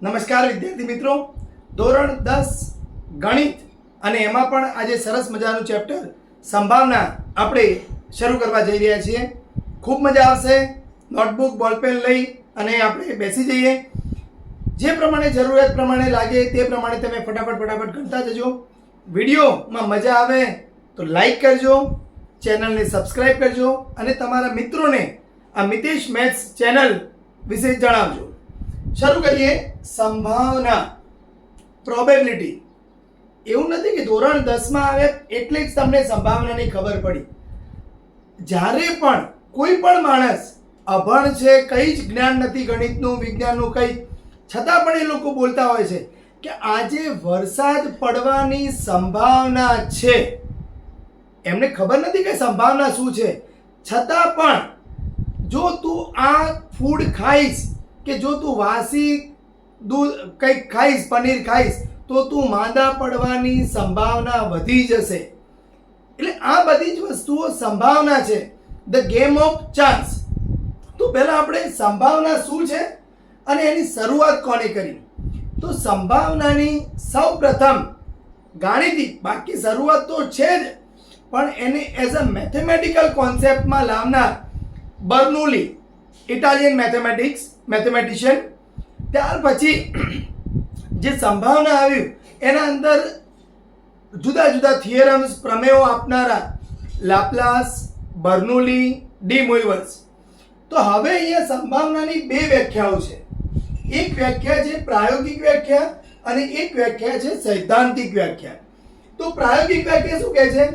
નમસ્કાર વિદ્યાર્થી મિત્રો, ધોરણ 10 ગણિત અને એમાં પણ આજે સરસ મજાનું ચેપ્ટર સંભાવના આપણે શરૂ કરવા જઈ રહ્યા છીએ. ખૂબ મજા આવશે. નોટબુક બોલપેન લઈ અને આપણે બેસી જઈએ. જે પ્રમાણે જરૂરિયાત પ્રમાણે લાગે તે પ્રમાણે તમે ફટાફટ ગણતા જજો. વિડીયોમાં મજા આવે તો લાઈક કરજો, ચેનલને સબસ્ક્રાઈબ કરજો અને તમારા મિત્રોને આ મિતેશ મેથ્સ ચેનલ વિશે જણાવજો. શરૂ કરીએ. સંભાવના, પ્રોબેબિલિટી. એવું નથી કે ધોરણ 10 માં આવે એટલે જ તમને સંભાવનાની ખબર પડી. જ્યારે પણ કોઈ પણ માણસ અભણ છે, કંઈ જ જ્ઞાન નથી ગણિતનું, વિજ્ઞાનનું કંઈ, છતાં પણ એ લોકો બોલતા હોય છે કે આજે વરસાદ પડવાની સંભાવના છે. એમને ખબર નથી કે સંભાવના શું છે, છતાં પણ જો તું આ ફૂડ ખાઈશ કે જો તું વાસી દૂધ કંઈક ખાઈશ, પનીર ખાઈશ તો તું માંદા પડવાની સંભાવના વધી જશે. એટલે આ બધી જ વસ્તુઓ સંભાવના છે. The game of chance. તો પહેલા આપણે સંભાવના શું છે અને એની શરૂઆત કોણે કરી? તો સંભાવનાની સૌ પ્રથમ ગાણિતિક, બાકી શરૂઆત તો છે જ, પણ એને એઝ અ મેથેમેટિકલ કોન્સેપ્ટમાં લાવનાર બર્નોલી, ઇટાલિયન મેથેમેટિશિયન. ત્યાર પછી જે સંભાવના આવ્યું એના અંદર જુદા જુદા થિયરમ્સ, પ્રમેયો આપનારા લાપ્લાસ, બર્નોલી, ડી મોઇવર્સ. તો હવે અહીંયા સંભાવનાની બે વ્યાખ્યાઓ છે. એક વ્યાખ્યા છે પ્રાયોગિક વ્યાખ્યા અને એક વ્યાખ્યા છે સૈદ્ધાંતિક વ્યાખ્યા. તો પ્રાયોગિક વ્યાખ્યા શું કહે છે?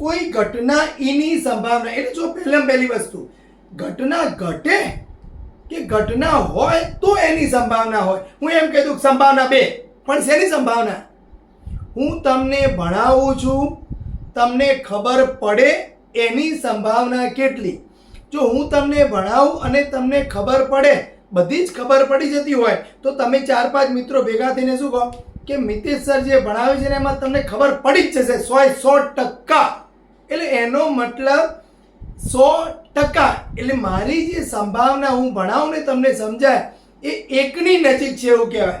કોઈ ઘટના ઈની સંભાવના. એટલે જો પહેલી વસ્તુ, ઘટના ઘટે કે ઘટના હોય તો એની સંભાવના હોય. હું એમ કહી દઉં સંભાવના 2, પણ શેની સંભાવના? હું તમને ભણાવું છું, તમને ખબર પડે એની સંભાવના કેટલી? જો હું તમને ભણાવું અને તમને ખબર પડે, બધી જ ખબર પડી જતી હોય તો તમે 4-5 મિત્રો ભેગા થઈને શું કહો કે મિતેશ સર જે ભણાવે છે ને એમાં તમને ખબર પડી જ જશે 100%. એટલે એનો મતલબ 100%. એટલે મારી જે સંભાવના હું ભણાવું ને તમને સમજાય એ 1ની નજીક છે એવું કહેવાય.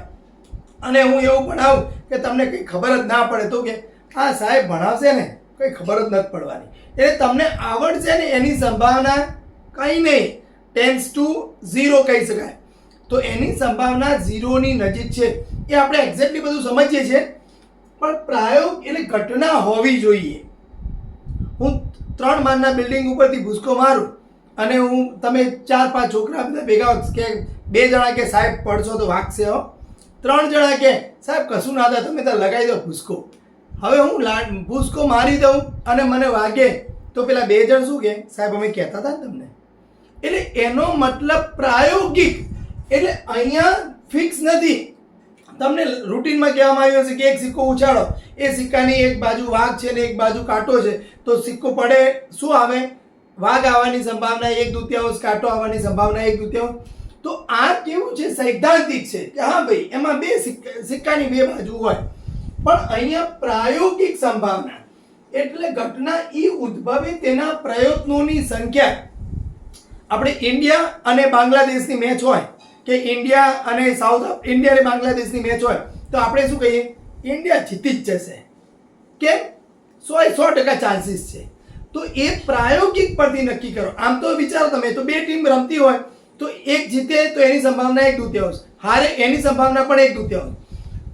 અને હું એવું ભણાવું કે તમને કંઈ ખબર જ ના પડે તો કે હા સાહેબ ભણાવશે ને કંઈ ખબર જ નથી પડવાની. એટલે તમને આવડશે ને એની સંભાવના કંઈ નહીં, ટેન્ડ્સ ટુ 0 કહી શકાય. તો એની સંભાવના 0ની નજીક છે. એ આપણે એક્ઝેક્ટલી બધું સમજીએ છીએ, પણ પ્રાયોગ એટલે ઘટના હોવી જોઈએ. હું 3 માળના બિલ્ડિંગ ઉપરથી ભૂસકો મારું અને તમે 4-5 છોકરા બધા ભેગા કે 2 જણા કે સાહેબ પડશો તો વાગશે હો, 3 જણા કે સાહેબ કશું ના થાય તમે તો લગાવી દો ભૂસકો. હવે હું ભૂસકો મારી દઉં અને મને વાગે તો પેલા 2 જણ શું કે સાહેબ અમે કહેતા હતા ને તમને. એટલે એનો મતલબ પ્રાયોગિક. એટલે અહીંયા ફિક્સ નથી. તમને રૂટીનમાં કહેવામાં આવ્યું હશે કે એક સિક્કો ઉછાળો, એ સિક્કાની એક બાજુ વાઘ છે ને એક બાજુ કાંટો છે, તો સિક્કો પડે શું આવે? વાઘ આવવાની સંભાવના 1/2, કાંટો આવવાની સંભાવના 1/2. તો આ કેવું છે? સૈદ્ધાંતિક છે કે હા ભાઈ એમાં સિક્કાની 2 બાજુ હોય. પણ અહીંયા પ્રાયોગિક સંભાવના એટલે ઘટના ઈ ઉદ્ભવે તેના પ્રયત્નોની સંખ્યા. આપણે ઇન્ડિયા અને બાંગ્લાદેશની મેચ હોય કે ઇન્ડિયા અને ઇન્ડિયા અને બાંગ્લાદેશની મેચ હોય તો આપણે શું કહીએ? ઇન્ડિયા જીતી જ જશે. કેમ? 100% ચાન્સીસ છે. તો એ પ્રાયોગિક પરથી નક્કી કરો. આમ તો વિચારો તમે, તો 2 ટીમ રમતી હોય તો એક જીતે તો એની સંભાવના 1/2, હારે એની સંભાવના પણ 1/2.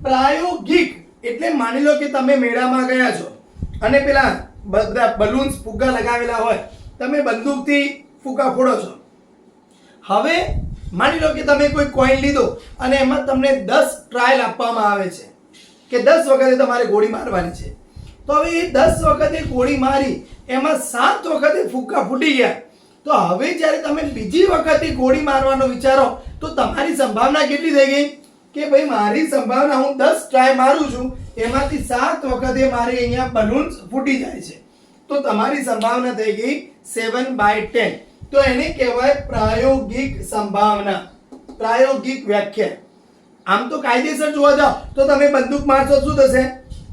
પ્રાયોગિક એટલે માની લો કે તમે મેળામાં ગયા છો અને પેલા બધા બલૂન્સ, ફુગ્ગા લગાવેલા હોય, તમે બંદૂકથી ફુગ્ગા ફોડો છો. હવે માની લો કે તમે કોઈ કોઈન લીધો અને એમાં તમને 10 ટ્રાયલ આપવામાં આવે છે કે 10 વખતે તમારે ગોળી મારવાની છે. તો હવે એ 10 વખતે ગોળી મારી એમાં 7 વખતે ફુગ્ગા ફૂટી ગયા. તો હવે જ્યારે તમે બીજી વખતે ગોળી મારવાનો વિચારો તો તમારી સંભાવના કેટલી થઈ ગઈ કે ભાઈ મારી સંભાવના, હું 10 ટ્રાય મારું છું એમાંથી 7 વખતે મારી અહીંયા બલૂન્સ ફૂટી જાય છે. તો તમારી સંભાવના થઈ ગઈ 7/10. તો એને કહેવાય પ્રાયોગિક સંભાવના, પ્રાયોગિક વ્યાખ્યા. આમ તો કાયદેસર જોવા જાઓ તો તમે બંદૂક મારશો શું થશે?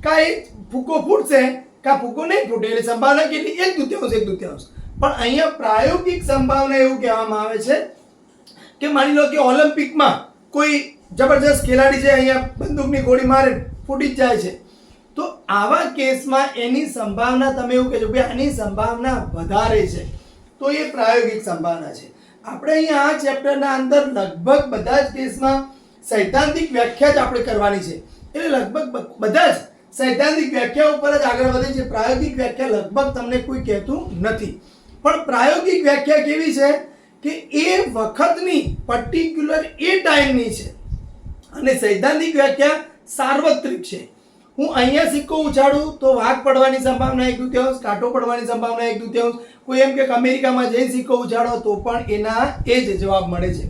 કાંઈ ફૂકો ફૂટશે કાં ફૂકો નહીં ફૂટે. એટલે સંભાવના કેટલી? 1/2. પણ અહીંયા પ્રાયોગિક સંભાવના એવું કહેવામાં આવે છે કે માની લો કે ઓલિમ્પિકમાં કોઈ જબરજસ્ત ખેલાડી છે, અહીંયા બંદૂકની ગોળી મારે ફૂટી જ જાય છે. તો આવા કેસમાં એની સંભાવના તમે એવું કહેજો કે આની સંભાવના વધારે છે, તો એ પ્રાયોગિક સંભાવના છે. આપણે અહીંયા આ ચેપ્ટરના અંદર લગભગ બધા જ કેસમાં સૈદ્ધાંતિક વ્યાખ્યા જ આપણે કરવાની છે. એટલે લગભગ બધા જ સૈદ્ધાંતિક વ્યાખ્યા ઉપર જ આગળ વધે છે. પ્રાયોગિક વ્યાખ્યા લગભગ તમને કોઈ કહેતું નથી. પણ પ્રાયોગિક વ્યાખ્યા કેવી છે કે એ વખતની પર્ટિક્યુલર એ ટાઈમની છે, અને સૈદ્ધાંતિક વ્યાખ્યા સાર્વત્રિક છે. હું અહીંયા સિક્કો ઉછાળું તો વાઘ પડવાની સંભાવના 1/2, કાંટો પડવાની સંભાવના 1/2. કોઈ એમ કે અમેરિકામાં જઈને સિક્કો ઉછાળો તો પણ એના એ જ જવાબ મળે છે.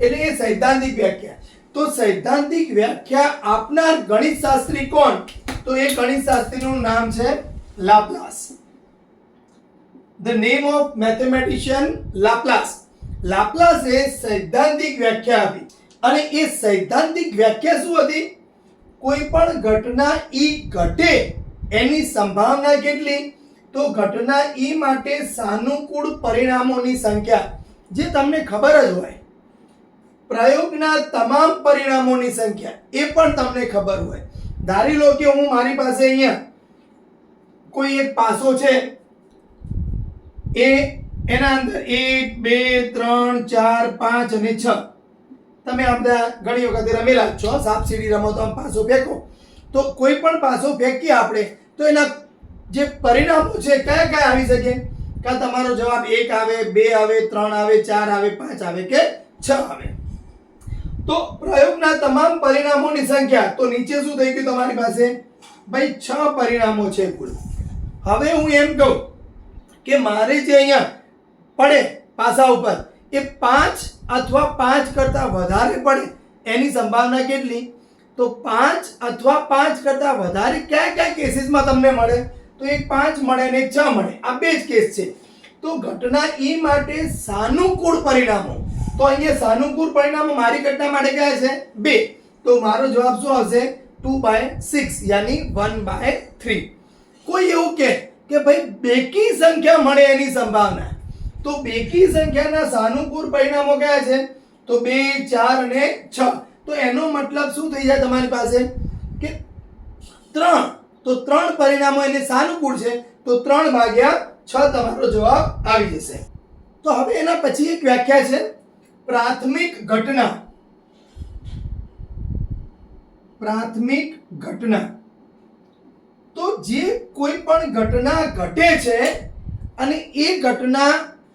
એટલે એ સૈદ્ધાંતિક વ્યાખ્યા. તો સૈદ્ધાંતિક વ્યાખ્યા આપનાર ગણિત શાસ્ત્રી કોણ? તો એ ગણિત શાસ્ત્રીનું નામ છે Laplace. The name of mathematician Laplace. લાપ્લાસે સૈદ્ધાંતિક વ્યાખ્યા આપી, અને એ સૈદ્ધાંતિક વ્યાખ્યા શું હતી? કોઈ પણ ઘટના ઈ ઘટે એની સંભાવના કેટલી? તો ઘટના ઈ માટે સાનુકૂળ પરિણામોની સંખ્યા, જે તમને ખબર જ હોય. પ્રયોગના તમામ પરિણામોની સંખ્યા, એ પણ તમને ખબર હોય. ધારી લો કે હું મારી પાસે અહીંયા કોઈ એક પાસો છે, એના અંદર 1 2 3 4 5 અને 6. તમે આ બધા ઘણી વખતે રમેલા છો, સાપ સીડી રમો તો આમ પાસો ફેંકો. તો કોઈ પણ પાસો ફેંકીએ આપણે તો એના જે પરિણામો છે કયા કયા આવી શકે? કાં તમારો જવાબ 1 આવે, 2 આવે, 3 આવે, 4 આવે, 5 આવે કે 6 આવે. તો પ્રયોગના તમામ પરિણામોની સંખ્યા, તો નીચે શું થઈ ગયું તમારી પાસે? ભાઈ 6 પરિણામો છે કુલ. હવે હું એમ કહું કે મારે જે અહીંયા પડે પાસા ઉપર એ 5 અથવા 5 કરતા વધારે પડે એની સંભાવના કેટલી? તો 5 અથવા 5 કરતા વધારે કયા કયા કેસીસમાં તમને મળે? તો એક 5 મળે અને એક 6 મળે. આ બે જ કેસ છે. તો ઘટના ઈ માટે સાનુકૂળ પરિણામો, તો અહીંયા સાનુકૂળ પરિણામો મારી ઘટના માટે કયા છે? 2. તો મારો જવાબ શું આવશે? 2/6 યાની 1/3. કોઈ એવું કે ભાઈ બેકી સંખ્યા મળે એની સંભાવના, તો બેકી સંખ્યાના સાનુકૂળ પરિણામો કયા છે? તો 2 4 અને 6. તો એનો મતલબ શું થઈ જાય તમારી પાસે કે 3. તો 3 પરિણામો એને સાનુકૂળ છે, તો 3/6 તમારો જવાબ આવી જશે. તો હવે એના પછી એક વ્યાખ્યા છે પ્રાથમિક ઘટના. પ્રાથમિક ઘટના, તો જે કોઈ પણ ઘટના ઘટે છે અને એ ઘટના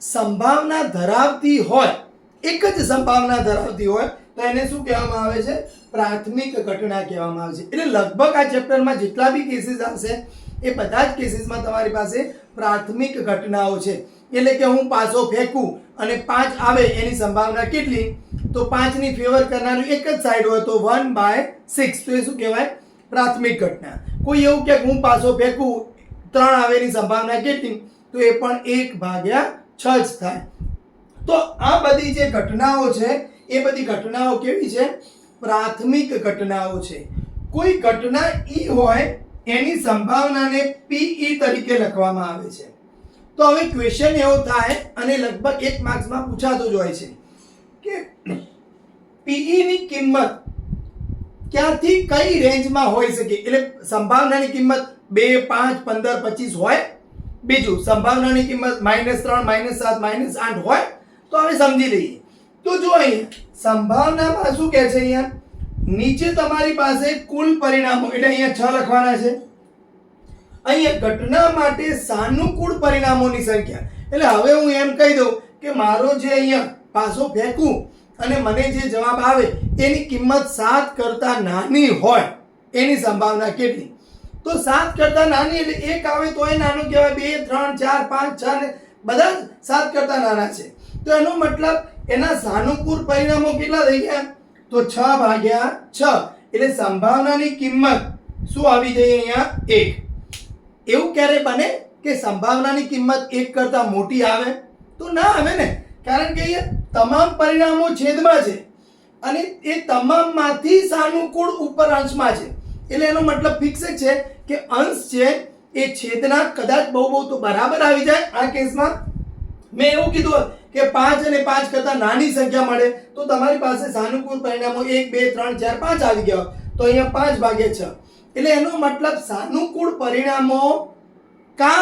સંભાવના ધરાવતી હોય, એક જ સંભાવના ધરાવતી હોય, તો એને શું કહેવામાં આવે છે? પ્રાથમિક ઘટના કહેવામાં આવે છે. એટલે લગભગ આ ચેપ્ટરમાં જેટલા બી કેસીસ આવશે એ બધા જ કેસીસમાં તમારી પાસે પ્રાથમિક ઘટનાઓ છે. એટલે કે હું પાસો ફેંકું અને 5 આવે એની સંભાવના કેટલી? તો 5 ની ફેવર કરનારું એક જ સાઈડ હોય તો 1/6. તો એ શું કહેવાય? પ્રાથમિક ઘટના. કોઈ એવું કે હું પાસો ફેંકું 3 આવે એની સંભાવના કેટલી? તો એ પણ 1/6 જ થાય. તો આ બધી જે ઘટનાઓ છે એ બધી ઘટનાઓ કેવી છે? પ્રાથમિક ઘટનાઓ છે. કોઈ ઘટના ઈ હોય એની સંભાવનાને PE તરીકે લખવામાં આવે છે. તો હવે ક્વેશ્ચન એવો થાય, અને લગભગ 1 માર્ક્સમાં પૂછાતો જ હોય છે કે PE ની કિંમત ક્યાંથી કઈ રેન્જમાં હોઈ શકે? એટલે સંભાવનાની કિંમત 2 5 15 25 હોય. બીજું સંભાવનાની કિંમત -3 -7 -8 હોય. તો હવે સમજી લઈએ. તો જો અહીંયા સંભાવનામાં શું કહે છે? અહીંયા નીચે તમારી પાસે કુલ પરિણામો, એટલે અહીંયા 6 લખવાના છે. અહીંયા ઘટના માટે સાનુકૂળ પરિણામોની સંખ્યા. એટલે હવે હું એમ કહી દઉં કે મારો જે અહીંયા પાસો ફેંકું અને મને જે જવાબ આવે એની કિંમત 7 કરતા નાની હોય એની સંભાવના કેટલી? તો 7 કરતા નાની એટલે 1 આવે તો એ નાનું કહેવાય, 2 3 4 5 6 ને બધા 7 કરતા નાના છે. તો એનો મતલબ એના સાનુકૂળ પરિણામો કેટલા થઈ ગયા? તો 6/6. એટલે સંભાવનાની કિંમત શું આવી જાય અહીંયા? 1. એવું ક્યારે બને કે સંભાવનાની કિંમત 1 કરતા મોટી આવે? તો ના આવે ને, કારણ કે અહીંયા તમામ પરિણામો છેદમાં છે અને એ તમામમાંથી સાનુકૂળ ઉપર અંશમાં છે. એટલે એનો મતલબ ફિક્સ જ છે કે અંશ છે એ છેદના કદાચ બહુ તો બરાબર આવી જાય. આ કેસમાં મેં એવું કીધું કે 5 અને 5 કરતાં નાની સંખ્યા મળે તો તમારી પાસે સાનુકૂળ પરિણામો 1 2 3 4 5 આવી ગયા તો અહીંયા 5 ભાગ્યા 6 એટલે એનો મતલબ સાનુકૂળ પરિણામો કા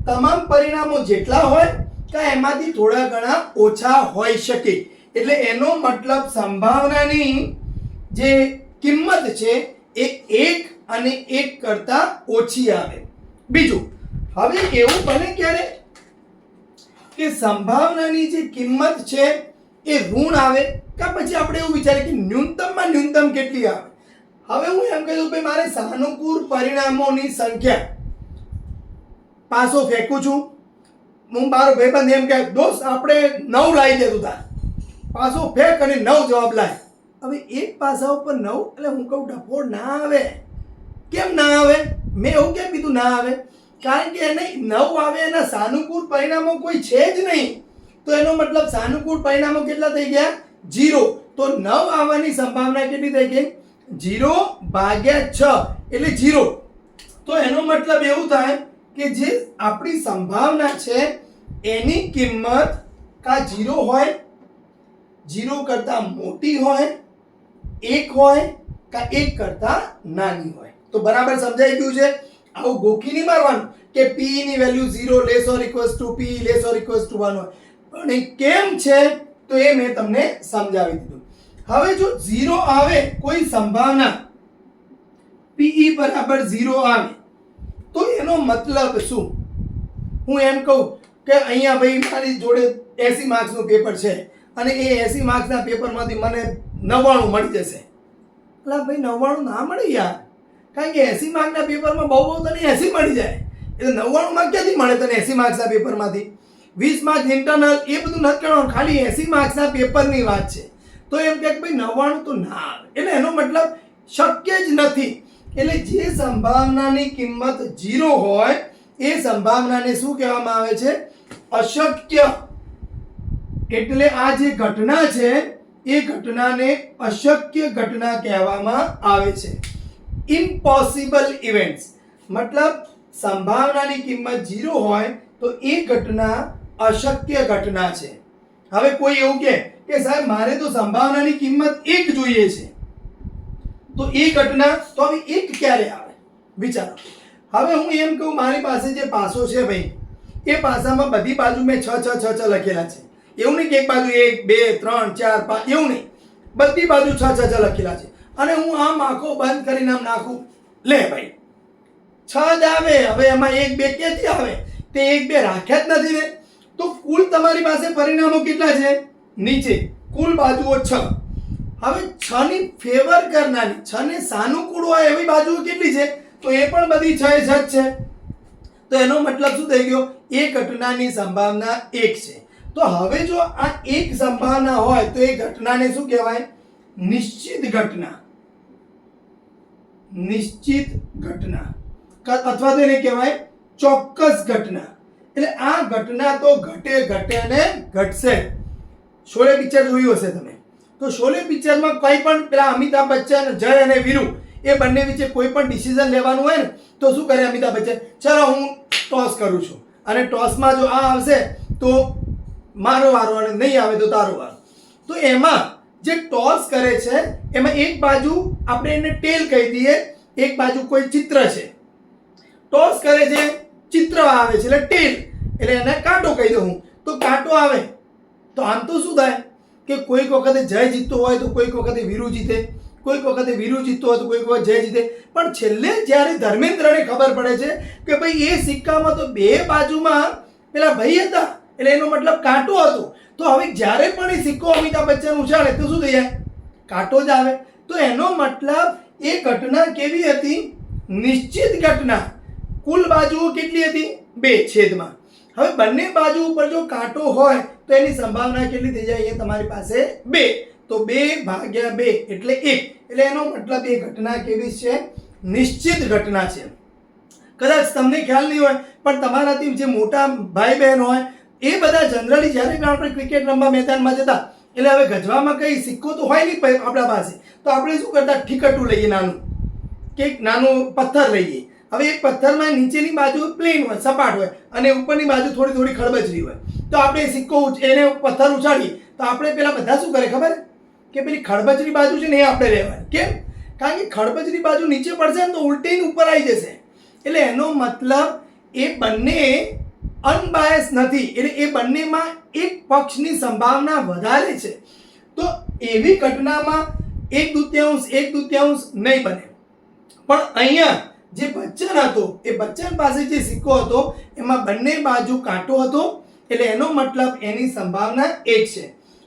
તમામ પરિણામો જેટલા હોય કા એમાંથી થોડા ઘણા ઓછા હોઈ શકે એટલે એનો મતલબ સંભાવનાની જે કિંમત છે એ 1 અને 1 કરતાં ઓછી આવે. બીજું, હવે એવું બને ક્યારે કે સંભાવનાની જે કિંમત છે એ ઋણ આવે કા પછી આપણે એવું વિચારીએ કે ન્યૂનતમમાં ન્યૂનતમ કેટલી આવે. હવે હું એમ કહી દઉં ભાઈ મારે સાનુકૂળ પરિણામોની સંખ્યા પાસો ફેંકું છું. હું મારો ભાઈબંધ એમ કહે દોસ્ત આપણે 9 લાવી દેતું તાર પાસો ફેંક અને 9 જવાબ લાય. હવે એક પાસા ઉપર 9 એટલે હું કહું ડફોડ ના આવે. કેમ ના આવે? મેં એવું કેમ કીધું ના આવે? કારણ કે એને 9 આવે એના સાનુકૂળ પરિણામો કોઈ છે જ નહીં તો એનો મતલબ સાનુકૂળ પરિણામો કેટલા થઈ ગયા? 0. તો 9 આવવાની સંભાવના કેટલી થઈ ગઈ? 0 ભાગ્યા 6 એટલે 0. તો એનો મતલબ એવું થાય કે જે આપણી સંભાવના છે એની કિંમત કા 0 હોય, 0 કરતાં મોટી હોય, 1 હોય કા 1 કરતાં નાની હોય. તો બરાબર સમજાઈ ગયું છે? આવું ગોખી નહીં મારવાનું કે p ની value 0 less or equals to p less or equals to 1 હોય. પણ એ કેમ છે તો એ મેં તમને સમજાવી દીધું. હવે જો 0 આવે કોઈ સંભાવના pe બરાબર 0 આવે તો એનો મતલબ શું? હું એમ કહું કે અહીંયા ભાઈ મારી જોડે 80 માર્ક્સનું પેપર છે અને એ 80 માર્ક્સના પેપરમાંથી મને 99 મળી જશે. એટલે ભાઈ 99 ના મળે યાર, કારણ કે 80 માર્કના પેપરમાં બહુ તને 80 મળી જાય એટલે 99 માર્ક ક્યાંથી મળે તને 80 માર્ક્સના પેપરમાંથી? 20 માર્ક્સ ઇન્ટરનલ એ બધું નથી કરવાનું, ખાલી 80 માર્ક્સના પેપરની વાત છે. તો એમ કે ભાઈ 99 તો ના આવે એટલે એનો મતલબ શક્ય જ નથી. એટલે જે સંભાવનાની કિંમત 0 હોય એ સંભાવનાને શું કહેવામાં આવે છે? અશક્ય. એટલે આ જે ઘટના છે એ ઘટનાને અશક્ય ઘટના કહેવામાં આવે છે. ઇમ્પોસિબલ ઇવેન્ટ્સ મતલબ સંભાવનાની કિંમત 0 હોય તો એ ઘટના અશક્ય ઘટના છે. હવે કોઈ એવું કહે કે સાહેબ મારે તો સંભાવનાની કિંમત 1 જોઈએ છે તો એ ઘટના તો હવે 1 ક્યારે આવે વિચારો. હવે હું એમ કહું મારી પાસે જે પાસો છે ભાઈ એ પાસામાં બધી બાજુ મેં 6 6 6 6 લખેલા છે. એવું નહીં કે એક બાજુ 1 2 3 4 5 એવું નહીં, બધી બાજુ 6 6 6 લખેલા છે અને હું આમ આંખો બંધ કરીને આમ નાખું લે ભાઈ 6 જ આવે. હવે એમાં 1 2 ક્યાંથી આવે? તે 1 2 રાખ્યા જ નથી ને. તો કુલ તમારી પાસે પરિણામો કેટલા છે? નીચે કુલ બાજુઓ 6. હવે 6 ની ફેવર કરનારી 6 ને સાનુકૂળ હોય એવી બાજુઓ કેટલી છે? તો એ પણ બધી 6 જ છે. તો એનો મતલબ શું થઈ ગયો? એ ઘટનાની સંભાવના 1 છે. તો હવે જો આ એક સંભાવના હોય તો એ ઘટનાને શું કહેવાય? નિશ્ચિત ઘટના. નિશ્ચિત ઘટના અથવા તો એને કહેવાય ચોક્કસ ઘટના. એટલે આ ઘટના તો ઘટે ઘટે અને ઘટશે. શોલે પિક્ચર જોયું હશે તમે તો શોલે પિક્ચરમાં કંઈ પણ પેલા અમિતાભ બચ્ચન, જય અને વીરુ એ બંને વચ્ચે કોઈ પણ ડિસિઝન લેવાનું હોય ને તો શું કરે અમિતાભ બચ્ચન? ચલો હું ટોસ કરું છું અને ટોસમાં જો આ આવશે તો મારો વારો અને નહીં આવે તો તારો વારો. તો એમાં જે ટોસ કરે છે એમાં એક બાજુ આપણે એને ટેલ કહી દઈએ, એક બાજુ કોઈ ચિત્ર છે. ટોસ કરે છે, ચિત્ર આવે છે એટલે ટેલ, એટલે એને કાંટો કહી દઉં હું તો કાંટો આવે. તો આમ તો શું થાય કે કોઈક વખતે જય જીતતો હોય તો કોઈક વખતે વીરુ જીતે, કોઈક વખતે વીરુ જીતતો હોય તો કોઈક વખત જય જીતે. પણ છેલ્લે જ્યારે ધર્મેન્દ્રને ખબર પડે છે કે ભાઈ એ સિક્કામાં તો બે બાજુમાં પેલા ભાઈ હતા એટલે એનો મતલબ કાંટો હતો. તો હવે જ્યારે પણ એ સિક્કો અમિતાભ બચ્ચન ઉછાળે તો શું થઈ જાય? કાંટો જ આવે. તો એનો મતલબ એ ઘટના કેવી હતી? નિશ્ચિત ઘટના. કુલ બાજુઓ કેટલી હતી? 2 છેદમાં. હવે બંને બાજુ ઉપર જો કાંટો હોય તો એની સંભાવના કેટલી થઈ જાય? એ તમારી પાસે 2. તો 2 ભાગ્યા 2 એટલે 1. એટલે એનો મતલબ એ ઘટના કેવી છે? નિશ્ચિત ઘટના છે. કદાચ તમને ખ્યાલ નહીં હોય પણ તમારાથી જે મોટા ભાઈ બહેન હોય એ બધા જનરલી જ્યારે પણ આપણે ક્રિકેટ રમવા મેદાનમાં જતા એટલે હવે ગજવામાં કઈ સિક્કો તો હોય નહીં આપણા પાસે, તો આપણે શું કરતા? ઠીકટું લઈએ નાનું, કે નાનું પથ્થર લઈએ. હવે એક પથ્થરમાં નીચેની બાજુ પ્લેન હોય, સપાટ હોય અને ઉપરની બાજુ થોડી થોડી ખડબચડી હોય. તો આપણે સિક્કો એને પથ્થર ઉછાળીએ તો આપણે પેલા બધા શું કરે ખબર કે પેલી ખડબચડી બાજુ છે ને એ આપણે લેવાની. કેમ? કારણ કે ખડબચડી બાજુ નીચે પડશે ને તો ઉલટીને ઉપર આવી જશે. એટલે એનો મતલબ એ બંને અનબાયસ નથી, એટલે એ બંનેમાં એક પક્ષની સંભાવના વધારે છે. તો એવી ઘટનામાં 1/2 નહીં બને. પણ અહીંયા જે બચ્ચન હતો એ બચ્ચન પાસે જે સિક્કો હતો એમાં બંને બાજુ કાંટો હતો, એટલે એનો મતલબ એની સંભાવના 1 છે.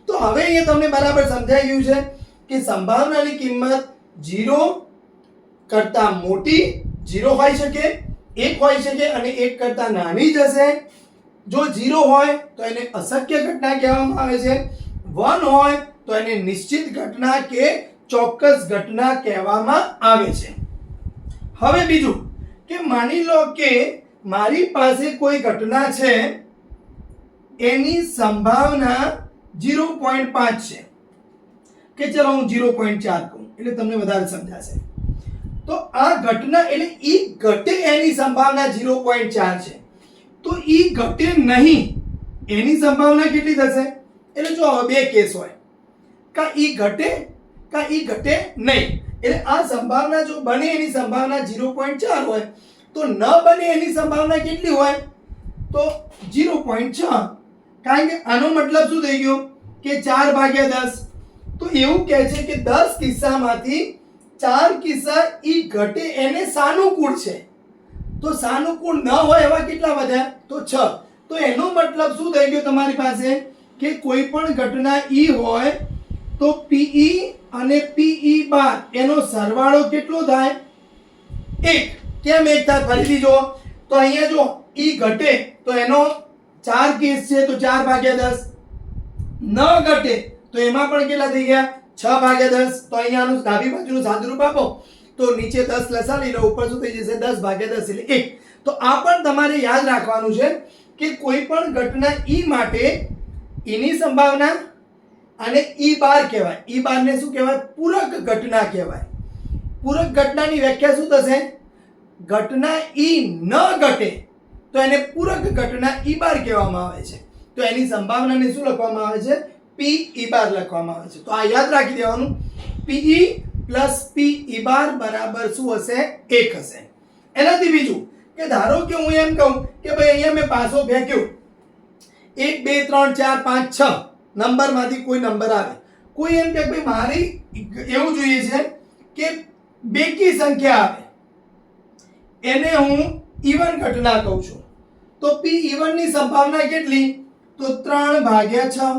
તો હવે અહીંયા તમને બરાબર સમજાઈ ગયું છે કે સંભાવનાની કિંમત 0 કરતા મોટી 0 હોઈ શકે, 1 હોઈ શકે અને 1 કરતા નાની જ હશે. જો 0 હોય તો એને અશક્ય ઘટના કહેવામાં આવે છે, 1 હોય તો એને નિશ્ચિત ઘટના કે ચોક્કસ ઘટના કહેવામાં આવે છે. હવે બીજું કે માની લો કે મારી પાસે કોઈ ઘટના છે, એની સંભાવના 0.5 છે, કે ચલો હું 0.4 કહું એટલે તમને વધારે સમજાશે. તો આ ઘટના એટલે ઈ ઘટે એની સંભાવના 0.4 છે, તો ઈ ઘટે નહીં એની સંભાવના કેટલી થશે? એટલે જો હવે બે કેસ હોય, કા ઈ ઘટે કા ઈ ઘટે નહીં. એટલે આ સંભાવના જો બને એની સંભાવના 0.4 હોય તો ન બને એની સંભાવના કેટલી હોય? તો 0.6. કારણ કે આનો મતલબ શું થઈ ગયો કે 4/10. તો એવું કહે છે કે 10 કિસ્સામાંથી 4 કિસ્સા ઈ ઘટે એને સાનુકૂળ છે. તો સાનુકૂળ ન હોય એવા કેટલા વધ્યા? તો 6. તો એનો મતલબ શું થઈ ગયો તમારી પાસે કે કોઈ પણ ઘટના ઈ હોય તો PE અને PE બાર એનો સરવાળો કેટલો થાય? 1. કેમ 1 થાય? ફરીથી જુઓ તો અહીંયા જો ઈ ઘટે તો એનો 4 કેસ છે તો 4/10. ન ઘટે તો એમાં પણ કેટલા થઈ ગયા? 6/10. તો અહીંયાનું ડાબી બાજુનું સાદુરૂપ આપો તો નીચે 10 લસાવી લો, ઉપર શું થઈ જશે? 10/10 એટલે 1. તો આ પણ તમારે યાદ રાખવાનું છે કે કોઈ પણ ઘટના ઈ માટે ઈની સંભાવના અને ઈ બાર કહેવાય. ઈ બારને શું કહેવાય? પૂરક ઘટના કહેવાય. પૂરક ઘટનાની વ્યાખ્યા શું થશે? ઘટના ઈ ન ઘટે તો એને પૂરક ઘટના ઈ બાર કહેવામાં આવે છે. તો એની સંભાવનાને શું લખવામાં આવે છે? P ઈ બાર લખવામાં આવે છે. તો આ યાદ રાખી દેવાનું, PE પ્લસ P ઈ બાર બરાબર શું હશે? 1 હશે. એનાથી બીજું કે ધારો કે હું એમ કહું કે ભાઈ અહીંયા મેં પાસો ફેંક્યો, 1 2 3 4 5 6 નંબરમાંથી કોઈ નંબર આવે, કોઈ એમ કે ભાઈ મારી એવું જોઈએ છે કે બેકી સંખ્યા આવે, એને હું ઇવન ઘટના કહું છું. તો P ઇવન ની સંભાવના કેટલી? તો 3/6.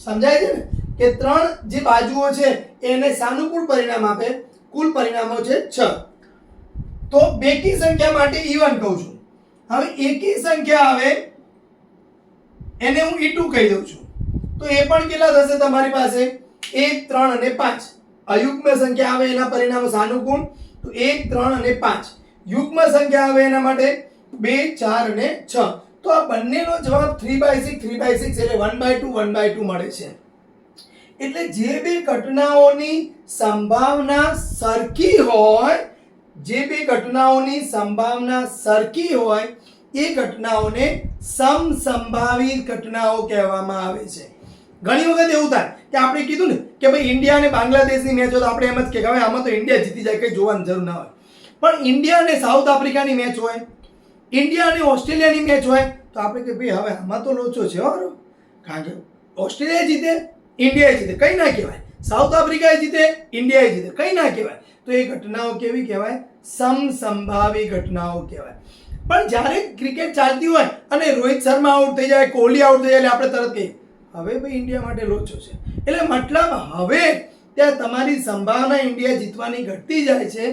સમજાય છે ને કે 3 જે બાજુઓ છે એને સાનુકૂળ પરિણામ આપે, કુલ પરિણામો છે 6. તો બેકી સંખ્યા માટે ઇવન કહું છું. હવે એકી સંખ્યા આવે એને હું E2 કહી દઉં છું. તો એ પણ કેટલા થશે તમારી પાસે? 1 3 અને 5. અયુગ્મ સંખ્યા આવે એના પરિણામો સાનુકૂળ, તો 1 3 અને 5. યુગ્મ સંખ્યા આવે એના માટે 2 4 અને 6. તો આ બંનેનો જવાબ 3/6 3/6 એટલે 1/2 1/2 મળે છે. એટલે જે બે ઘટનાઓની સંભાવના સરખી હોય, જે બે ઘટનાઓની સંભાવના સરખી હોય એ ઘટનાઓને સમસંભાવી ઘટનાઓ કહેવામાં આવે છે. ઘણી વખત એવું થાય કે આપણે કીધું ને કે ભાઈ ઇન્ડિયા અને બાંગ્લાદેશની મેચ હોય તો આપણે એમ જ કે હવે આમાં તો ઇન્ડિયા જીતી જાય, કંઈ જોવાની જરૂર ના હોય. પણ ઇન્ડિયા અને સાઉથ આફ્રિકાની મેચ હોય, ઇન્ડિયા અને ઓસ્ટ્રેલિયાની મેચ હોય તો આપણે કે ભાઈ હવે આમાં તો લોચો છે હો. કારણ કે ઓસ્ટ્રેલિયા જીતે, ઇન્ડિયા જીતે, કંઈ ના કહેવાય. સાઉથ આફ્રિકા જીતે, ઇન્ડિયા જીતે, કંઈ ના કહેવાય. તો એ ઘટનાઓ કેવી કહેવાય? સમસંભાવી ઘટનાઓ કહેવાય. પણ જ્યારે ક્રિકેટ ચાલતી હોય અને રોહિત શર્મા આઉટ થઈ જાય, કોહલી આઉટ થઈ જાય એટલે આપણે તરત કહીએ હવે ભાઈ ઇન્ડિયા માટે લોચો છે. એટલે મતલબ હવે ત્યાં તમારી સંભાવના ઇન્ડિયા જીતવાની ઘટતી જાય છે,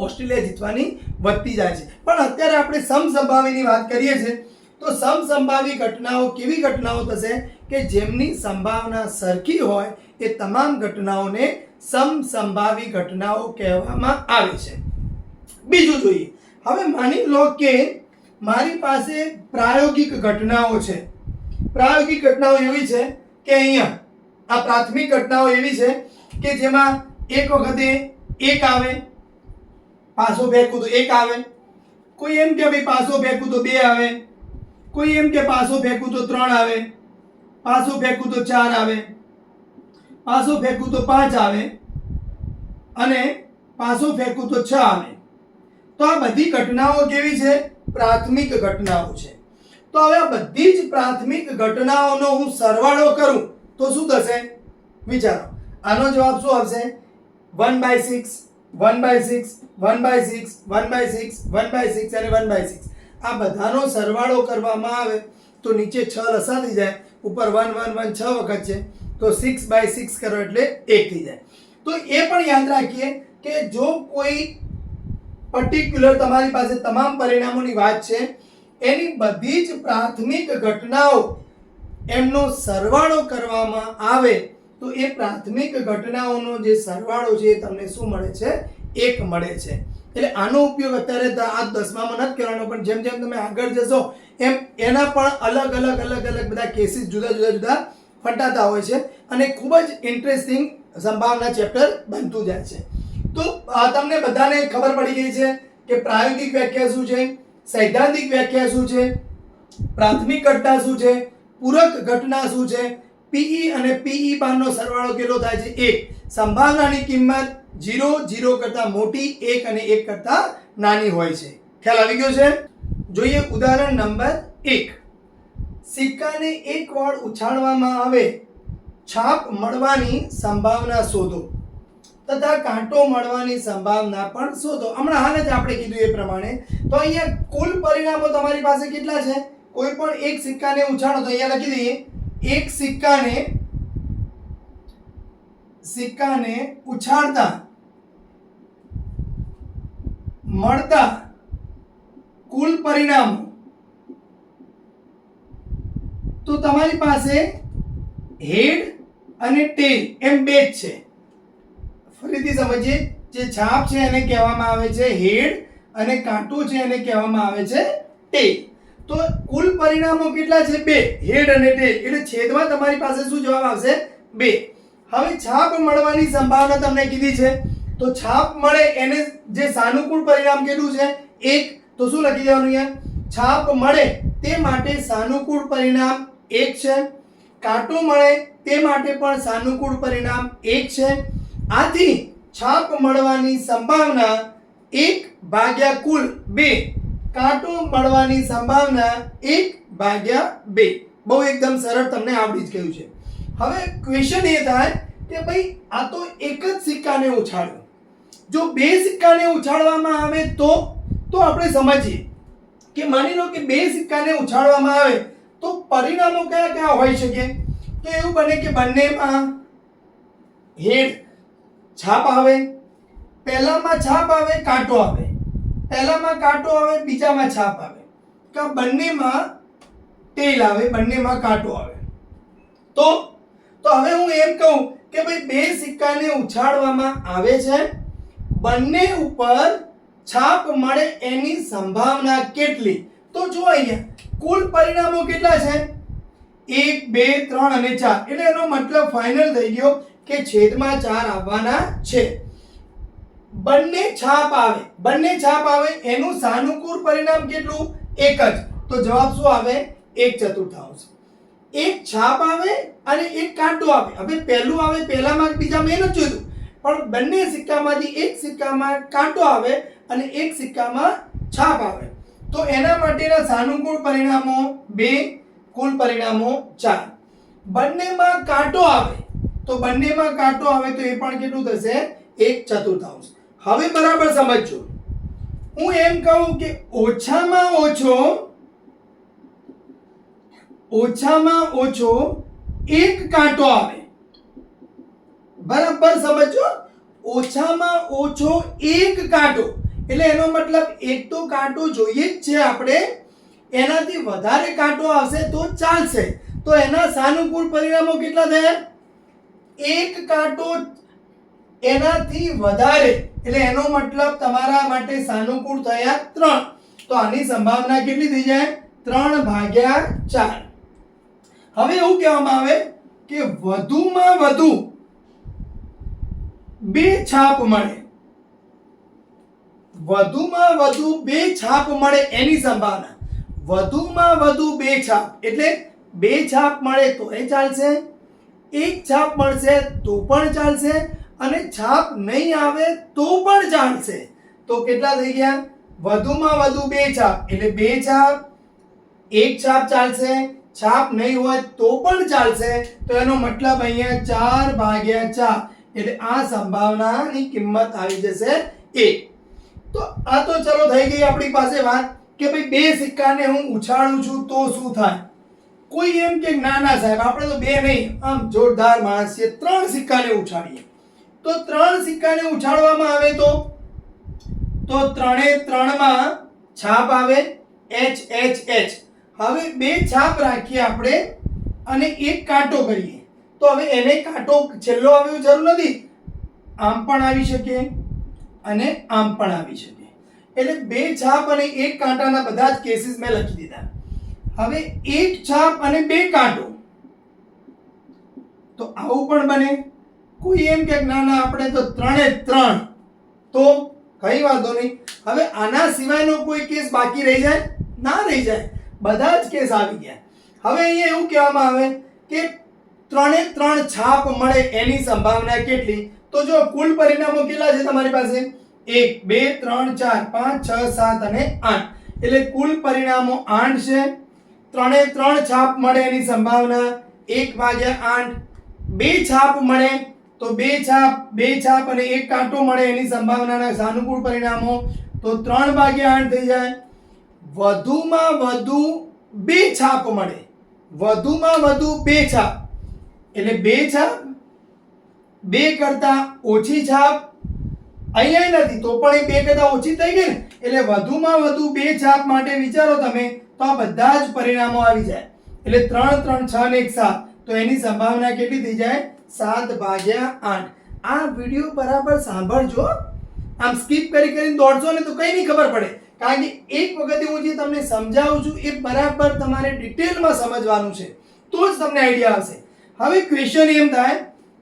ઓસ્ટ્રેલિયા જીતવાની વધતી જાય છે. પણ અત્યારે આપણે સમસંભાવીની વાત કરીએ છીએ. તો સમસંભાવી ઘટનાઓ કેવી ઘટનાઓ થશે કે જેમની સંભાવના સરખી હોય એ તમામ ઘટનાઓને સમસંભાવી ઘટનાઓ કહેવામાં આવે છે. બીજું જોઈએ. હવે માની લો કે મારી પાસે પ્રાયોગિક ઘટનાઓ છે. પ્રાયોગિક ઘટનાઓ એવી છે કે અહીંયા આ પ્રાથમિક ઘટનાઓ એવી છે કે જેમાં એક વખતે 1 આવે, પાછો ફેંકું તો 1 આવે, કોઈ એમ કે ભાઈ પાછો ફેંકું તો 2 આવે, કોઈ એમ કે પાછું ફેંકું તો 3 આવે, પાછું ફેંકું તો 4 આવે, પાછું ફેંકું તો 5 આવે અને પાછું ફેંકું તો 6 આવે. તો આ બધી ઘટનાઓ કેવી છે? પ્રાથમિક ઘટનાઓ છે. તો હવે આ બધી જ પ્રાથમિક ઘટનાઓનો હું સરવાળો કરું તો શું થશે? વિચારો. આનો જવાબ શું આવશે? 1/6, 1/6, 1/6, 1/6, 1/6 અને 1/6. આ બધાનો સરવાળો કરવામાં આવે તો નીચે 6 લસા થઈ જાય, ઉપર 1 1 1 6 વખત છે તો 6/6 કરો એટલે 1 થઈ જાય. તો એ પણ યાદ રાખીએ કે જો કોઈ પર્ટિક્યુલર તમારી પાસે તમામ પરિણામોની વાત છે, એની બધી જ પ્રાથમિક ઘટનાઓ એમનો સરવાળો કરવામાં આવે તો એ પ્રાથમિક ઘટનાઓનો જે સરવાળો છે એ તમને શું મળે છે? 1 મળે છે. એટલે આનો ઉપયોગ અત્યારે આ 10મામાં નથી કરવાનો, પણ જેમ જેમ તમે આગળ જશો એમ એના પણ અલગ અલગ બધા કેસીસ જુદા ફંટાતા હોય છે અને ખૂબ જ ઇન્ટરેસ્ટિંગ સંભાવના ચેપ્ટર બનતું જાય છે. તો તમને બધાને ખબર પડી ગઈ છે કે પ્રાયોગિક વ્યાખ્યા શું છે, સૈદ્ધાંતિક વ્યાખ્યા શું છે, પ્રાથમિક ઘટના શું છે, પૂરક ઘટના શું છે, પીઈ અને પીઈ બારનો સરવાળો કેટલો થાય છે? 1. સંભાવનાની કિંમત 0 0 કરતા મોટી, 1 અને 1 કરતા નાની હોય છે. ખ્યાલ આવી ગયો છે? જોઈએ ઉદાહરણ નંબર 1. સિક્કાને એક વાર ઉછાળવામાં આવે, છાપ મળવાની સંભાવના શોધો તથા કાંટો મળવાની સંભાવના પણ શોધો. હમણાં હાલ જ આપણે કીધું એ પ્રમાણે. તો અહીંયા કુલ પરિણામો તમારી પાસે કેટલા છે? કોઈ પણ એક સિક્કાને ઉછાળો તો અહીંયા લખી દઈએ, એક સિક્કાને ઉછાળતા મળતા કુલ પરિણામો. તો તમારી પાસે હેડ અને ટેલ એમ બે જ છે. ફરીથી સમજીએ, જે છાપ છે એને કહેવામાં આવે છે હેડ અને કાંટો છે એને કહેવામાં આવે છે ટેલ. તો કુલ પરિણામો કેટલા છે? 2, હેડ અને ટેલ. એટલે છેદમાં તમારી પાસે શું જવાબ આવશે? 2. હવે છાપ મળવાની સંભાવના તમને કીધી છે તો છાપ મળે એને જે સાનુકૂળ પરિણામ કેટલું છે? 1. તો શું લખી દેવાનું અહીંયા? છાપ મળે તે માટે સાનુકૂળ પરિણામ 1 છે, કાંટો મળે તે માટે પણ સાનુકૂળ પરિણામ 1 છે. આથી છાપ મળવાની સંભાવના 1 કુલ 2, કાંટો મળવાની સંભાવના 1/2. બહુ એકદમ સરળ, તમને આવડી જ ગયું છે. હવે ક્વેશ્ચન એ થાય કે ભાઈ આ તો એક જ સિક્કાને ઉછાળ્યો, જો 2 સિક્કાને ઉછાળવામાં આવે તો આપણે સમજીએ કે માની લો કે 2 સિક્કાને ઉછાળવામાં આવે તો પરિણામો કયા હોઈ શકે? તો એવું બને કે બંનેમાં હેડ છાપ આવે, પહેલામાં છાપ આવે, કાંટો આવે, પહેલામાં કાંટો આવે, બીજામાં છાપ આવે, કે બંનેમાં ટેલ આવે, બંનેમાં કાંટો આવે. તો હવે હું એમ કહું કે ભાઈ 2 સિક્કાને ઉછાળવામાં આવે છે, બંને ઉપર છાપ મળે એની સંભાવના કેટલી? તો જો અહીંયા કુલ પરિણામો કેટલા છે? 1 2 3 અને 4. એટલે એનો મતલબ ફાઇનલ થઈ ગયો કે છેદમાં 4 આવવાના છે. બંને છાપ આવે એનું સાનુકૂળ પરિણામ કેટલું? 1 જ. તો જવાબ શું આવે? 1/4. એક છાપ આવે અને એક કાંટો આવે. હવે પહેલું આવે, પહેલામાં બીજામાં એ નથી જોયું, પણ બંને સિક્કામાંથી એક સિક્કામાં કાંટો આવે અને એક સિક્કામાં છાપ આવે. તો એના માટેના સાનુકૂળ પરિણામો 2, કુલ પરિણામો 4. બંનેમાં કાંટો આવે તો એ પણ કેટલું થશે? 1/4. હવે બરાબર સમજજો. હું એમ કહું કે ઓછામાં ઓછો એક કાંટો આવે. બરાબર સમજો, ઓછામાં ઓછો એક કાંટો એટલે એનો મતલબ એક તો કાંટો જોઈએ જ છે આપણે, એનાથી વધારે કાંટો આવશે તો ચાલશે. તો એના સાનુકૂળ પરિણામો કેટલા થયા? એક કાંટો એનાથી વધારે એટલે એનો મતલબ તમારા માટે સાનુકૂળ થયા 3. તો આની સંભાવના કેટલી થઈ જાય? 3/4. હવે એવું કહેવામાં આવે કે વધુમાં વધુ 2 છાપ મળે, વધુમાં વધુ 2 છાપ મળે એની સંભાવના. વધુમાં વધુ 2 છાપ એટલે 2 છાપ મળે તો એ ચાલશે, 1 છાપ મળશે તો પણ ચાલશે અને છાપ નહીં આવે તો પણ ચાલશે. તો કેટલા થઈ ગયા? વધુમાં વધુ 2 છાપ એટલે 2 છાપ, 1 છાપ ચાલશે, છાપ નહીં હોય તો પણ ચાલશે. તો એનો મતલબ અહીંયા 4/4 એટલે આ સંભાવનાની કિંમત આવી જશે 1. તો આ તો ચલો થઈ ગઈ આપણી પાસે વાત કે ભાઈ 2 સિક્કાને હું ઉછાળું છું તો શું થાય. કોઈ એમ કે ના ના સાહેબ આપણે તો 2 નહીં, આમ જોરદાર માણસ છે, 3 સિક્કાને ઉછાળીએ. તો 3 સિક્કાને ઉછાળવામાં આવે તો 3 માં છાપ આવે H H H. હવે 2 છાપ રાખીએ આપણે અને એક કાંટો કરીએ. તો હવે એને કાંટો છેલ્લો આવ્યો જરૂર નથી, આમ પણ આવી શકે અને આમ પણ આવી શકે. એટલે 2 છાપ અને એક કાંટાના બધા જ કેસીસ મેં લખી દીધા. હવે 1 છાપ અને 2 કાંટો તો આવું પણ બને. કોઈ એમ કે ના ના આપણે તો 3 તો કઈ વાંધો નહીં. હવે આના સિવાયનો કોઈ કેસ બાકી રહી જાય? ના રહી જાય, બધા જ કેસ આવી ગયા. હવે અહીંયા એવું કહેવામાં આવે કે 3 છાપ મળે એની સંભાવના કેટલી? તો જો કુલ પરિણામો કેટલા છે તમારી પાસે? 1 2 3 4 5 6 7 અને 8 એટલે કુલ પરિણામો 8 છે. 3 છાપ મળે એની સંભાવના 1/8. 2 છાપ મળે તો 2 છાપ અને એક કાંટો મળે એની સંભાવનાના સાનુકૂળ પરિણામો તો 3/8 થઈ જાય. વધુમાં વધુ 2 છાપ મળે, વધુમાં વધુ 2 છાપ એટલે 2 છાપ, 2 કરતા ઓછી છાપ અહીંયા નથી તો પણ એ 2 કરતા ઓછી થઈ ગઈ ને, એટલે વધુમાં વધુ 2 છાપ માટે વિચારો તમે તો આ બધા જ પરિણામો આવી જાય. એટલે 3 3 6 અને 1 7 તો એની સંભાવના કેટલી થઈ જાય? 7/8. આ વિડિયો બરાબર સાંભળજો, આમ સ્કીપ કરીને દોડશો ને તો કઈ નહીં ખબર પડે. કારણ કે એક વખતે હું જે તમને સમજાવું છું એ બરાબર તમારે ડિટેલમાં સમજવાનું છે તો જ તમને આઈડિયા આવશે. હવે ક્વેશ્ચન એમ થાય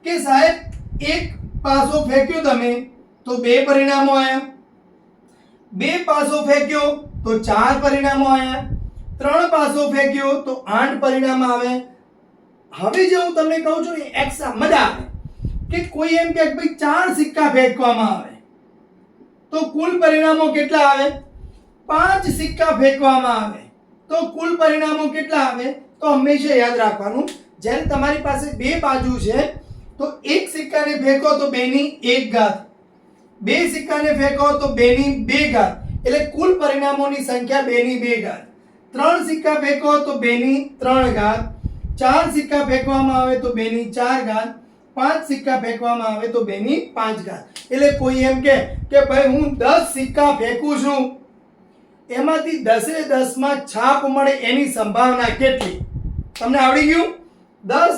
કે સાહેબ એક પાસો ફેંક્યો તમે તો 2 પરિણામો આવ્યા, 2 પાસો ફેંક્યો તો 4 પરિણામો આવ્યા, 3 પાસો ફેંક્યો તો 8 પરિણામ આવે. હવે જે હું તમને કહું છું એ એક્સ્ટ્રા મજા આવે કે કોઈ એમ કે ભાઈ 4 સિક્કા ફેંકવામાં આવે તો કુલ પરિણામો કેટલા આવે? 5 સિક્કા ફેંકવામાં આવે તો કુલ પરિણામો કેટલા આવે? તો હંમેશા યાદ રાખવાનું જ્યારે તમારી પાસે 2 બાજુ છે તો એક સિક્કાને ફેંકો તો 2 ની 1 ઘાત, 2 સિક્કાને ફેંકો તો 2 ની 2 ઘાત એટલે કુલ પરિણામોની સંખ્યા 2 ની 2 ઘાત. 3 સિક્કા ફેંકો તો 2 ની 3 ઘાત, 4 સિક્કા ફેંકવામાં આવે તો 2 ની 4 ઘાત, 5 સિક્કા ફેંકવામાં આવે તો 2 ની 5 ઘાત. એટલે કોઈ એમ કે ભાઈ હું 10 સિક્કા ફેંકું છું એમાંથી 10 માં છાપ મળે એની સંભાવના કેટલી? તમને આવડી ગયું? 10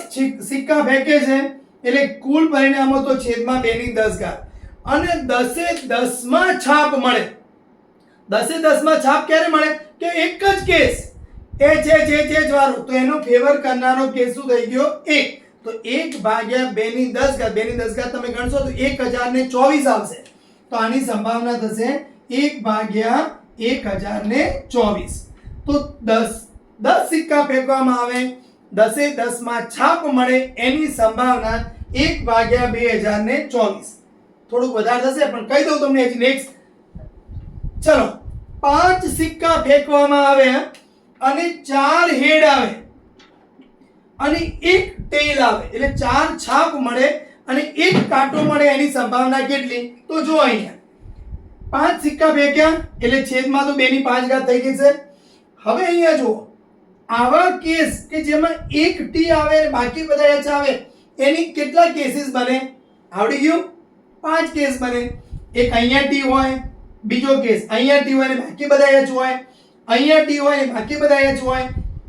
સિક્કા ફેંકે છે એટલે કુલ પરિણામો તો છેદમાં 2 ની 10 ઘાત અને 10 માં છાપ મળે. 10 માં છાપ ક્યારે મળે? કે એક જ કેસ H વાળો તો એનો ફેવર કરનારો કેસ શું થઈ ગયો? 1. તો 1/2 ની 10 ઘાત, 2 ની 10 ઘાત તમે ગણશો તો 1024 આવશે. તો આની સંભાવના થશે 1/1024. તો 10 સિક્કા ફેંકવામાં આવે, 10 માં છાપ મળે એની સંભાવના 1/2024. થોડુંક વધારે થશે પણ કહી દઉં તમને હજી નેક્સ્ટ. ચલો 5 સિક્કા ફેંકવામાં આવે અને 4 હેડ આવે અને 1 ટેલ આવે એટલે 4 છાપ મળે અને 1 કાંટો મળે એની સંભાવના કેટલી? તો જો અહીંયા 5 સિક્કા ફેંક્યા એટલે છેદમાં તો 2 ની 5 ઘાત થઈ ગઈ છે. હવે અહીંયા જુઓ આવા કેસ કે જેમાં 1 ટી આવે બાકી બધા એચ આવે એની કેટલા કેસીસ બને? આવડી ગયું? 5 કેસ બને. એક અહીંયા ટી હોય, બીજો કેસ અહીંયા ટી હોય ને બાકી બધા એચ હોય, અહીંયા ટી હોય ને બાકી બધા એચ હોય,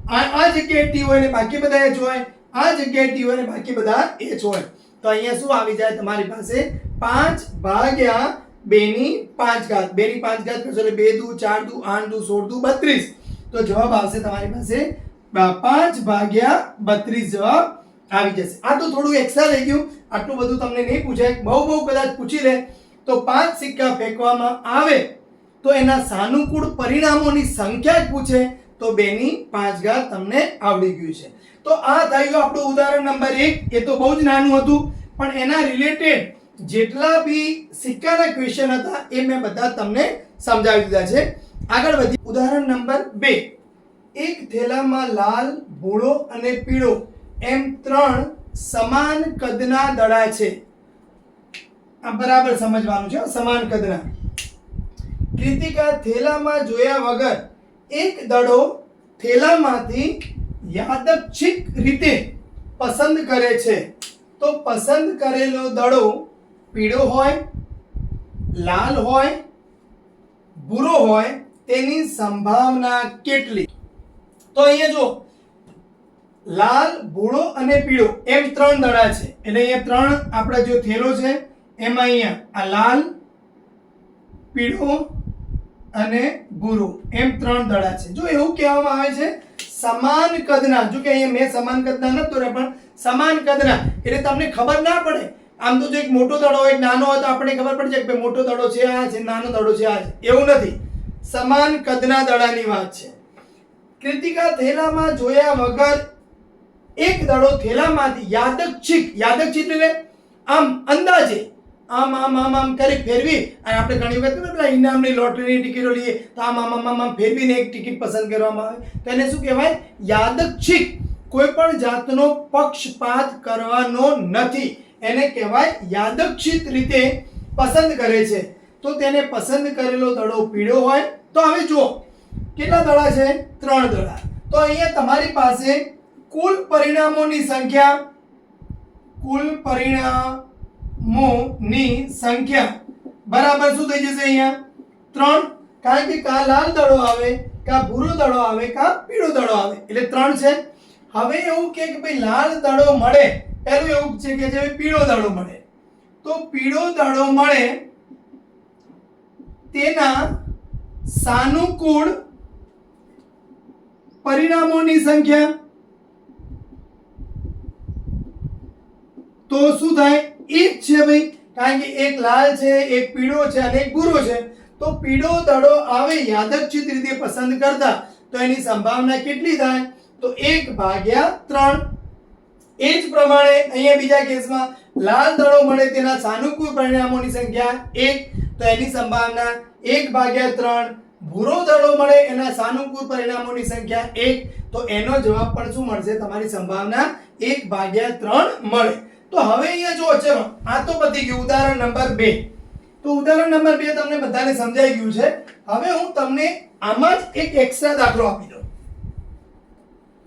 આ જગ્યાએ ટી હોય ને બાકી બધા એચ હોય, આ જગ્યાએ ટી હોય ને બાકી બધા એચ હોય. તો અહીંયા શું આવી જાય તમારી પાસે? 5/2 ની 5 ઘાત. 2 ની 5 ઘાત કરશો એટલે 2 દુ 4 દુ 8 દુ 16 દુ 32. તો જવાબ આવશે તમારી પાસે 5/32 જવાબ આવી જશે. આ તો થોડું એક્સ્ટ્રા થઈ ગયું, આટલું બધું તમને નહીં પૂછાય. બહુ કદાચ પૂછી લે તો 5 સિક્કા ફેંકવામાં આવે તો એના સાનુકૂળ પરિણામોની સંખ્યા જ પૂછે તો 2 ની 5 ઘાત તમને આવડી ગયું છે. તો આ થયું આપણું ઉદાહરણ નંબર 1. એ તો બહુ જ નાનું હતું, પણ એના રિલેટેડ જેટલા બી સિક્કાના ક્વેશ્ચન હતા એ મેં બધા તમને સમજાવી દીધા છે. આગળ વધી ઉદાહરણ નંબર 2. એક થેલામાં લાલ, ભૂરો અને પીળો એમ 3 સમાન કદના દડા છે. આ બરાબર સમજવાનું છે, સમાન કદના. કૃતિકા થેલામાં જોયા વગર એક દડો થેલામાંથી યાદચ્છિક રીતે પસંદ કરે છે. તો પસંદ કરેલો દડો પીળો હોય, લાલ હોય, ભૂરો હોય તેની સંભાવના કેટલી? તો અહીંયા જો લાલ, ભૂરો અને પીળો એમ 3 દડા છે. એટલે અહીંયા 3 આપણા જો થેલો છે એમાં અહીંયા આ લાલ, પીળો અને ભૂરો એમ 3 દડા છે. જો એવું કહેવામાં આવે છે સમાન કદના. જો કે અહીંયા મેં સમાન કદના નતો દોર્યા, પણ સમાન કદના એટલે તમને ખબર ના પડે. આમ તો જો એક મોટો દડો હોય, એક નાનો હોય તો આપણે ખબર પડી જાય કે મોટો દડો છે આ છે, નાનો દડો છે આ છે. એવું નથી, સમાન કદના દડાની વાત છે. કૃતિકા થેલામાં જોયા વગર એક દડો થેલામાંથી યાદચ્છિક એટલે આમ અંદાજે આમ આમ આમ આમ કરી ફેરવી, અને આપણે ઘણી વખત પેલા ઇનામની લોટરીની ટિકિટો લઈએ તો આમ આમ આમ આમ ફેરવીને એક ટિકિટ પસંદ કરવામાં આવે તો એને શું કહેવાય? યાદચ્છિક. કોઈ પણ જાતનો પક્ષપાત કરવાનો નથી, એને કહેવાય યાદચ્છિક રીતે પસંદ કરે છે. તો તેને પસંદ કરેલો દડો પીળો હોય. તો હવે જુઓ કેટલા દડા છે? 3 દડા. તો અહીંયા તમારી પાસે કુલ પરિણામોની સંખ્યા બરાબર શું થઈ જશે? અહીંયા 3. કારણ કે કા લાલ દડો આવે, કા ભૂરો દડો આવે, કા પીળો દડો આવે, એટલે 3 છે. હવે એવું કે ભાઈ લાલ દડો મળે, પહેલું એવું છે કે જે પીળો દડો મળે. તો પીળો દડો મળે તેના સાનુકૂળ પરિણામોની સંખ્યા. તો શું થાય? એક છે ભાઈ, કારણ કે એક લાલ છે, એક પીળો છે અને એક ભૂરો છે. તો પીળો દડો આવે યાદચ્છિક રીતે પસંદ કરતા તો એની સંભાવના કેટલી થાય? તો 1/3. એ જ પ્રમાણે અહીંયા બીજા કેસમાં લાલ દડો મળે તેના સાનુકૂળ પરિણામોની સંખ્યા 1, તો એની સંભાવના 1/3. ભૂરો દડો મળે એના સાનુકૂળ પરિણામોની સંખ્યા 1, તો એનો જવાબ પણ શું મળશે? તમારી સંભાવના 1/3 મળે. તો હવે અહીંયા જો ચલો આ તો પતી ગયું ઉદાહરણ નંબર 2. તો ઉદાહરણ નંબર 2 તમને બધાને સમજાઈ ગયું છે. હવે હું તમને આમાં જ એક એક્સ્ટ્રા દાખલો આપી દઉં.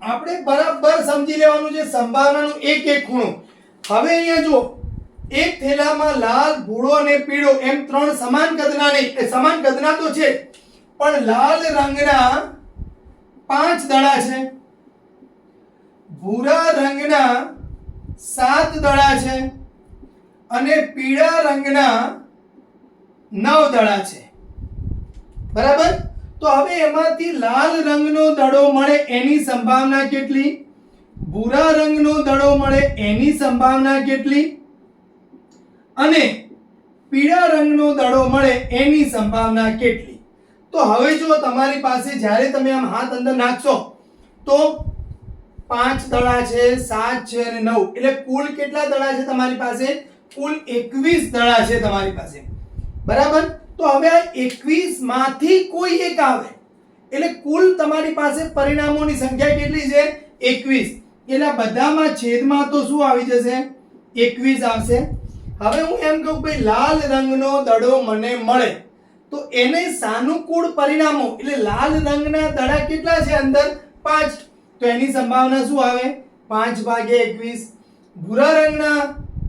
આપણે બરાબર સમજી લેવાનું છે સંભાવનાનો એક એક ખૂણો. હવે અહીંયા જો એક થેલામાં લાલ, ભૂરો અને પીળો એમ 3 સમાન કદના નહીં, સમાન કદના તો છે પણ લાલ રંગના 5 દડા છે, ભૂરા રંગના 7 દડા છે અને પીળા રંગના 9 દડા છે. બરાબર? તો હવે એમાંથી લાલ રંગનો દડો મળે એની સંભાવના કેટલી? ભૂરા રંગનો દડો મળે એની સંભાવના કેટલી? અને પીળા રંગનો દડો મળે એની સંભાવના કેટલી? તો હવે જો તમારી પાસે જ્યારે તમે આમ હાથ અંદર નાખશો તો 5 દડા છે, 7 છે અને 9, એટલે કુલ કેટલા દડા છે તમારી પાસે? કુલ 21 દડા છે તમારી પાસે. બરાબર? તો હવે આ 21 માંથી કોઈ એક આવે એટલે કુલ તમારી પાસે પરિણામોની સંખ્યા કેટલી છે? 21. એટલે બધામાં છેદમાં તો શું આવી જશે? 21 આવશે. હવે હું એમ કહું ભાઈ લાલ રંગનો દડો મને મળે તો એને સાનુકૂળ પરિણામો એટલે લાલ રંગના દડા કેટલા છે અંદર? 5, તો એની સંભાવના શું આવે? 5/21. ભૂરા રંગના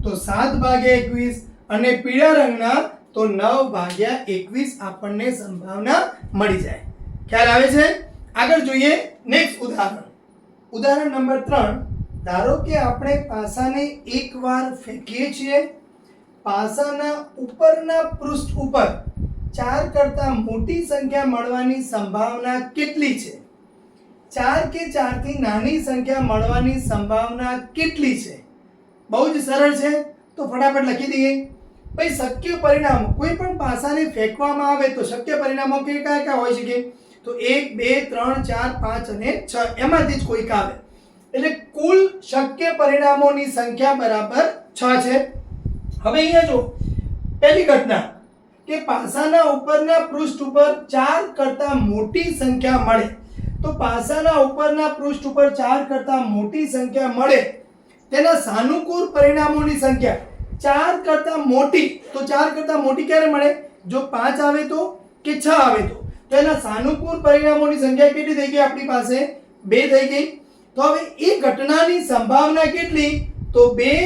તો 7/21 અને પીળા રંગના તો 9/21 આપણને સંભાવના મળી જાય. ખ્યાલ આવે છે? આગળ જોઈએ નેક્સ્ટ ઉદાહરણ. ઉદાહરણ નંબર 3. ધારો કે આપણે પાસાને એકવાર ફેંકીએ છીએ. પાસાના ઉપરના પૃષ્ઠ ઉપર 4 કરતા મોટી સંખ્યા મળવાની સંભાવના કેટલી છે? 4 કે 4 થી નાની સંખ્યા મળવાની સંભાવના કેટલી છે? બહુ જ સરળ છે, તો ફટાફટ લખી દઈએ. ભાઈ શક્ય પરિણામો, કોઈ પણ પાસાને ફેંકવામાં આવે તો શક્ય પરિણામો કયા કયા હોઈ શકે? તો 1 2 3 4 5 અને 6 એમાંથી જ કોઈક આવે. એટલે કુલ શક્ય પરિણામોની સંખ્યા બરાબર 6 છે. હવે અહીંયા જો પહેલી ઘટના કે પાસાના ઉપરના પૃષ્ઠ ઉપર 4 કરતા મોટી સંખ્યા મળે. તો પાસાના ઉપરના પૃષ્ઠ ઉપર 4 કરતા મોટી સંખ્યા મળે તેના સાનુકૂળ પરિણામોની સંખ્યા 4 કરતા મોટી. તો 4 કરતા મોટી ક્યારે મળે? જો 5 આવે તો કે 6 આવે તો. તો એના સાનુકૂળ પરિણામોની સંખ્યા કેટલી થઈ ગઈ આપણી પાસે? 2 થઈ ગઈ. તો હવે એ ઘટનાની સંભાવના કેટલી? તો 2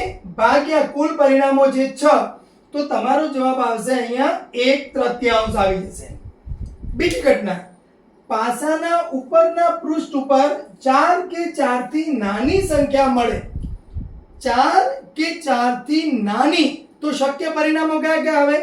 ભાગ્યા કુલ પરિણામો જે 6. તો તમારો જવાબ આવશે અહીંયા 1/3 આવી જશે. બીજી ઘટના, પાસાના ઉપરના પૃષ્ઠ ઉપર 4 કે 4 થી નાની સંખ્યા મળે. 4 કે 4 થી નાની. તો શક્ય પરિણામો કયા કયા આવે?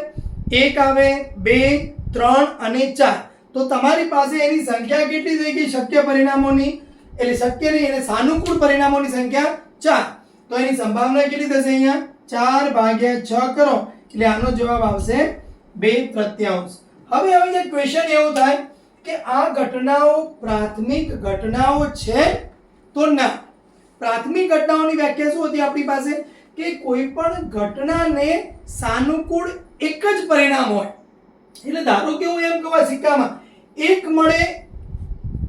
1 આવે, 2, 3 અને 4. તો તમારી પાસે એની સંખ્યા કેટલી થઈ ગઈ શક્ય પરિણામોની? એટલે શક્ય નહીં, એને સાનુકૂળ પરિણામોની સંખ્યા 4. તો એની સંભાવના કેટલી થશે અહીંયા? 4 ભાગ્યા 6 કરો એટલે આનો જવાબ આવશે 2/3. હવે જે ક્વેશ્ચન એવો થાય કે આ ઘટનાઓ પ્રાથમિક ઘટનાઓ છે તો ના. પ્રાથમિક ઘટનાઓની વ્યાખ્યા શું હતી આપણી પાસે? કે કોઈ પણ ઘટનાને સાનુકૂળ એક જ પરિણામ હોય. એટલે ધારો કે હું એમ કહું સિક્કામાં 1 મળે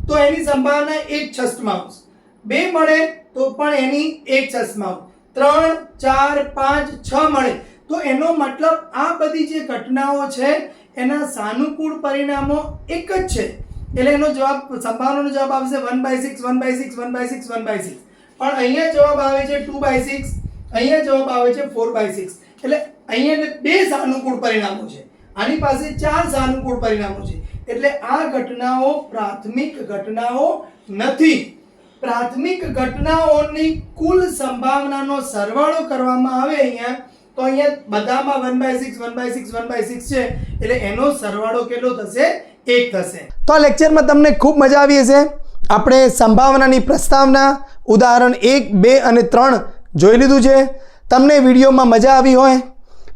તો એની સંભાવના 1/6, 2 મળે તો પણ એની 1/6, 3, 4, 5, 6 મળે તો એનો મતલબ આ બધી જે ઘટનાઓ છે એના સાનુકૂળ પરિણામો એક જ છે. એટલે એનો જવાબ, સંભાવનાનો જવાબ આવશે 1/6, 1/6, 1/6, 1/6. પણ અહીંયા જવાબ આવે છે 2/6, અહીંયા જવાબ આવે છે 4/6. એટલે અહીંયા 2 સાનુકૂળ પરિણામો છે, આની પાસે 4 સાનુકૂળ પરિણામો છે. એટલે આ ઘટનાઓ પ્રાથમિક ઘટનાઓ નથી. પ્રાથમિક ઘટનાઓની કુલ સંભાવનાનો સરવાળો કરવામાં આવે અહીંયા તો અહીંયા બધામાં 1/6, 1/6, 1/6 છે. એટલે એનો સરવાળો કેટલો થશે? 1 થશે. તો આ લેક્ચરમાં તમને ખૂબ મજા આવી હશે. આપણે સંભાવનાની પ્રસ્તાવના ઉદાહરણ 1, 2 અને 3 જોઈ લીધું છે. તમને વિડીયોમાં મજા આવી હોય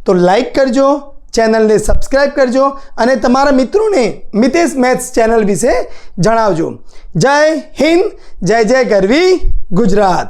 તો લાઈક કરજો, ચેનલને સબસ્ક્રાઈબ કરજો અને તમારા મિત્રોને મિતેશ મેથ્સ ચેનલ વિશે જણાવજો. જય હિન્દ, જય જય ગરવી ગુજરાત.